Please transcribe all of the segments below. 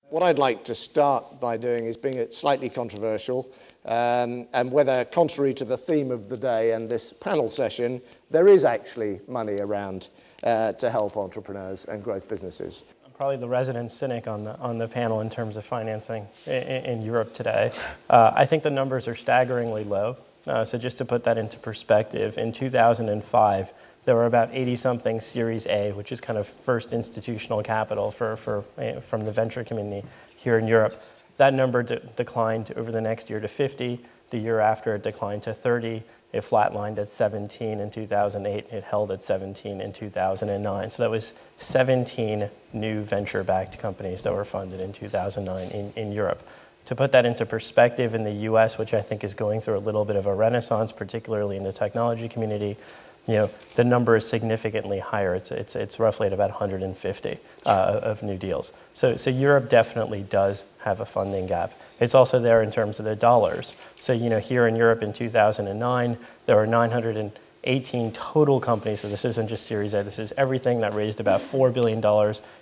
What I'd like to start by doing is being slightly controversial, and whether, contrary to the theme of the day and this panel session, there is actually money around to help entrepreneurs and growth businesses. I'm probably the resident cynic on the panel in terms of financing in Europe today. I think the numbers are staggeringly low. So just to put that into perspective, in 2005, there were about 80-something Series A, which is kind of first institutional capital from the venture community here in Europe. That number declined over the next year to 50. The year after, it declined to 30. It flatlined at 17 in 2008. It held at 17 in 2009. So that was 17 new venture-backed companies that were funded in 2009 in Europe. To put that into perspective, in the US, which I think is going through a little bit of a renaissance, particularly in the technology community, the number is significantly higher. It's roughly at about 150 of new deals. So Europe definitely does have a funding gap. It's also there in terms of the dollars. So here in Europe in 2009, there were 918 total companies. So this isn't just Series A. This is everything that raised about $4 billion.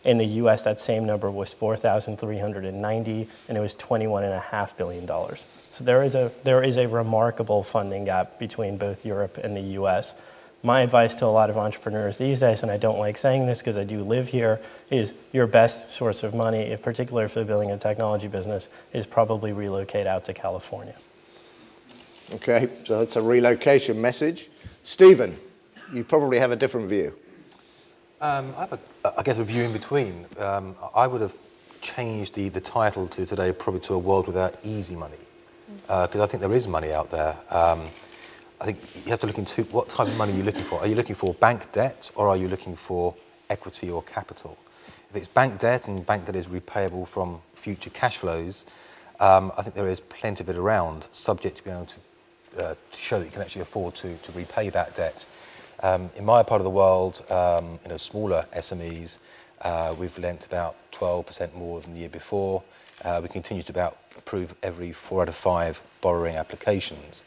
In the US, that same number was 4,390, and it was $21.5 billion. So there is a remarkable funding gap between both Europe and the US. My advice to a lot of entrepreneurs these days, and I don't like saying this because I do live here, is your best source of money, in particular for building a technology business, is probably relocate out to California. Okay, so that's a relocation message. Stephen, you probably have a different view. I have, I guess, a view in between. I would have changed the title to today probably to A World Without Easy Money, because I think there is money out there. I think you have to look into what type of money you're looking for. Are you looking for bank debt, or are you looking for equity or capital? If it's bank debt, and bank debt is repayable from future cash flows, I think there is plenty of it around, subject to being able to show that you can actually afford to repay that debt. In my part of the world, smaller SMEs, we've lent about 12% more than the year before. We continue to about approve every 4 out of 5 borrowing applications.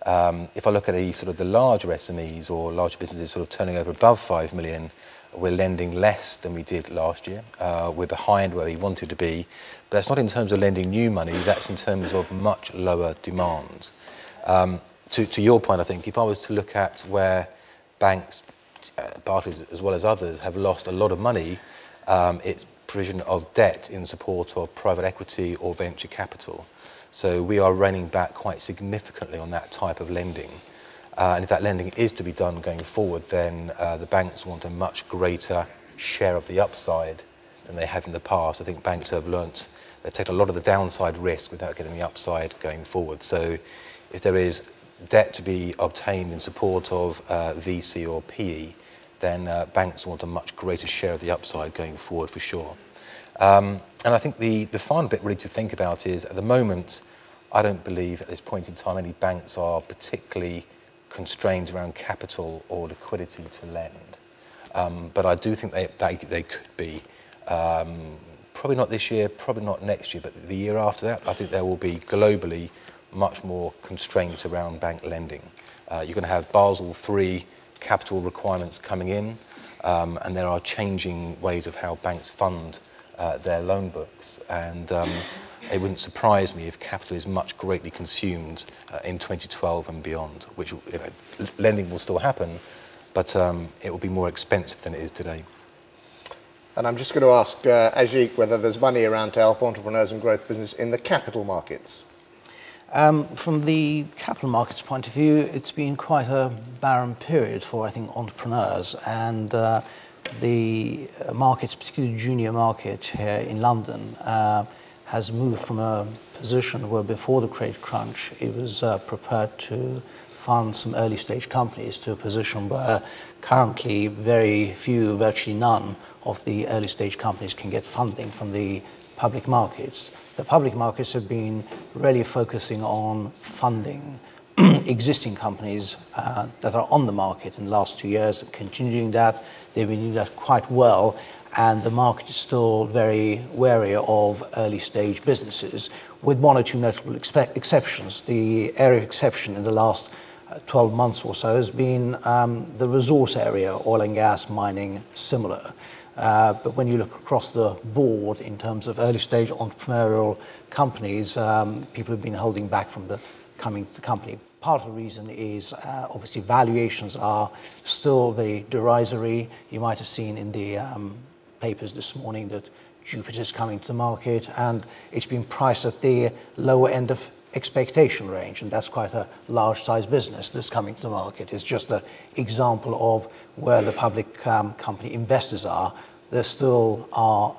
If I look at the larger SMEs or larger businesses sort of turning over above 5 million, we're lending less than we did last year. We're behind where we wanted to be, but that's not in terms of lending new money, that's in terms of much lower demand. To your point, I think, if I was to look at where banks, Barclays as well as others, have lost a lot of money, it's provision of debt in support of private equity or venture capital. So we are reining back quite significantly on that type of lending. And if that lending is to be done going forward, then the banks want a much greater share of the upside than they have in the past. I think banks have learnt they've taken a lot of the downside risk without getting the upside going forward. So if there is debt to be obtained in support of VC or PE, then banks want a much greater share of the upside going forward for sure. And I think the final bit really to think about is, at the moment, I don't believe at this point in time any banks are particularly constrained around capital or liquidity to lend. But I do think they could be. Probably not this year, probably not next year, but the year after that, I think there will be globally much more constraints around bank lending. You're going to have Basel III capital requirements coming in, and there are changing ways of how banks fund their loan books, and it wouldn't surprise me if capital is much greatly consumed in 2012 and beyond, which lending will still happen, but it will be more expensive than it is today. And I'm just going to ask Azhic whether there's money around to help entrepreneurs and growth business in the capital markets. From the capital markets point of view, it's been quite a barren period for, I think, entrepreneurs, and the markets, particularly the junior market here in London, has moved from a position where before the credit crunch it was prepared to fund some early stage companies to a position where currently very few, virtually none of the early stage companies can get funding from the public markets. The public markets have been really focusing on funding existing companies that are on the market in the last 2 years, and continuing that. They've been doing that quite well, and the market is still very wary of early stage businesses, with 1 or 2 notable exceptions. The area of exception in the last 12 months or so has been the resource area, oil and gas, mining, similar. But when you look across the board in terms of early stage entrepreneurial companies, people have been holding back from coming to the company. Part of the reason is obviously valuations are still very derisory. You might have seen in the papers this morning that Jupiter's coming to the market, and it's been priced at the lower end of expectation range, and that's quite a large size business that's coming to the market. It's just an example of where the public company investors are. They still are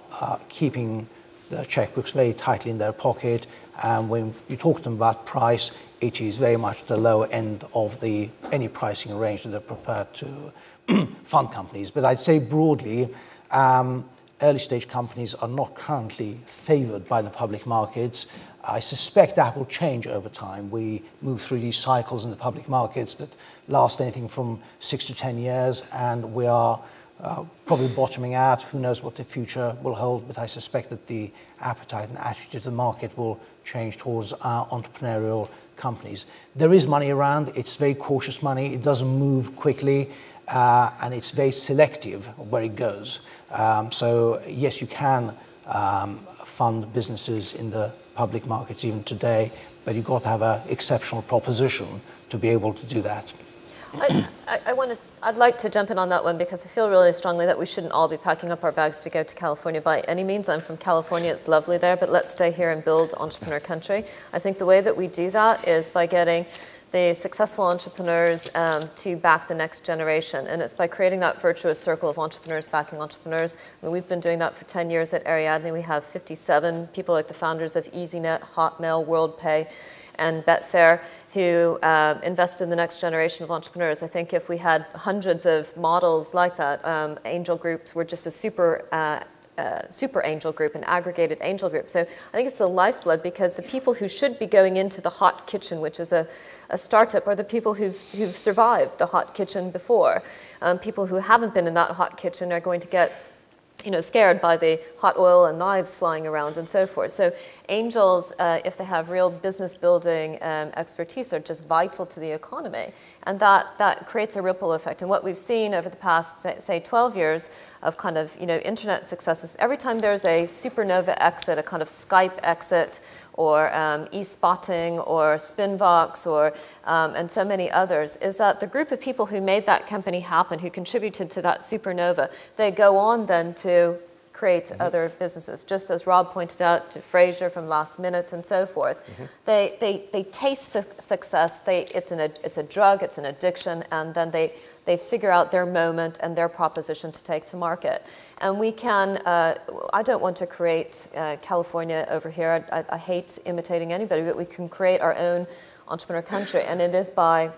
keeping their checkbooks very tightly in their pocket, and when you talk to them about price, it is very much the lower end of any pricing range that they're prepared to fund companies. But I'd say broadly, early stage companies are not currently favored by the public markets. I suspect that will change over time. We move through these cycles in the public markets that last anything from 6 to 10 years, and we are probably bottoming out. Who knows what the future will hold, but I suspect that the appetite and attitude of the market will change towards entrepreneurial companies. There is money around. It's very cautious money. It doesn't move quickly, and it's very selective where it goes. So yes, you can fund businesses in the public markets even today, but you've got to have an exceptional proposition to be able to do that. I'd like to jump in on that one because I feel really strongly that we shouldn't all be packing up our bags to go to California by any means. I'm from California, it's lovely there, but let's stay here and build entrepreneur country. I think the way that we do that is by getting the successful entrepreneurs to back the next generation. And it's by creating that virtuous circle of entrepreneurs backing entrepreneurs. I mean, we've been doing that for 10 years at Ariadne. We have 57 people like the founders of EasyNet, Hotmail, WorldPay, and Betfair who invest in the next generation of entrepreneurs. I think if we had hundreds of models like that, angel groups were just a super angel group, an aggregated angel group. So I think it's the lifeblood because the people who should be going into the hot kitchen, which is a startup, are the people who've survived the hot kitchen before. People who haven't been in that hot kitchen are going to get scared by the hot oil and knives flying around and so forth. So angels, if they have real business building expertise, are just vital to the economy. And that creates a ripple effect. And what we've seen over the past, say, 12 years of kind of, internet successes, every time there's a supernova exit, a kind of Skype exit, or e-spotting, or Spinvox, or and so many others, is that the group of people who made that company happen, who contributed to that supernova, they go on then to create other businesses. Just as Rob pointed out to Fraser from Last Minute and so forth, they taste success. It's a drug, it's an addiction, and then they figure out their moment and their proposition to take to market. And we can, I don't want to create California over here. I hate imitating anybody, but we can create our own entrepreneur country, and it is by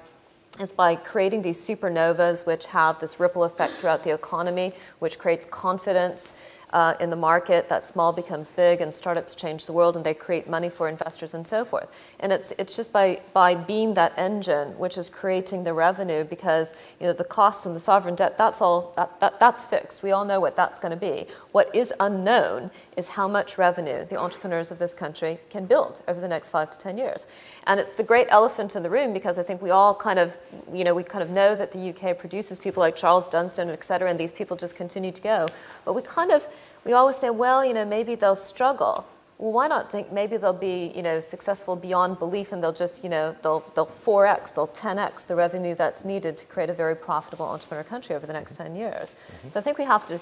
creating these supernovas which have this ripple effect throughout the economy, which creates confidence in the market, that small becomes big and startups change the world and they create money for investors and so forth. And it's just by being that engine which is creating the revenue, because the costs and the sovereign debt, that's fixed. We all know what that's going to be. What is unknown is how much revenue the entrepreneurs of this country can build over the next 5 to 10 years. And it's the great elephant in the room, because I think we all kind of, we kind of know that the UK produces people like Charles Dunstan, et cetera, and these people just continue to go. But we always say, well, maybe they'll struggle. Well, why not think maybe they'll be, successful beyond belief, and they'll just, they'll 4x, they'll 10x the revenue that's needed to create a very profitable entrepreneur country over the next 10 years. So I think we have to,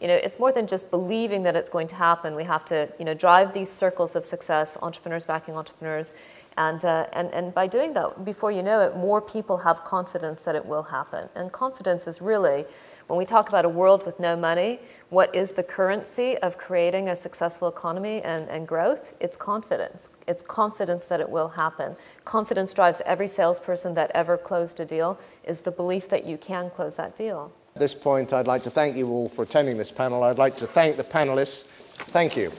it's more than just believing that it's going to happen. We have to, drive these circles of success, entrepreneurs backing entrepreneurs, and by doing that, before you know it, more people have confidence that it will happen. And confidence is really, when we talk about a world with no money, what is the currency of creating a successful economy and growth? It's confidence. It's confidence that it will happen. Confidence drives every salesperson that ever closed a deal, is the belief that you can close that deal. At this point, I'd like to thank you all for attending this panel. I'd like to thank the panelists. Thank you.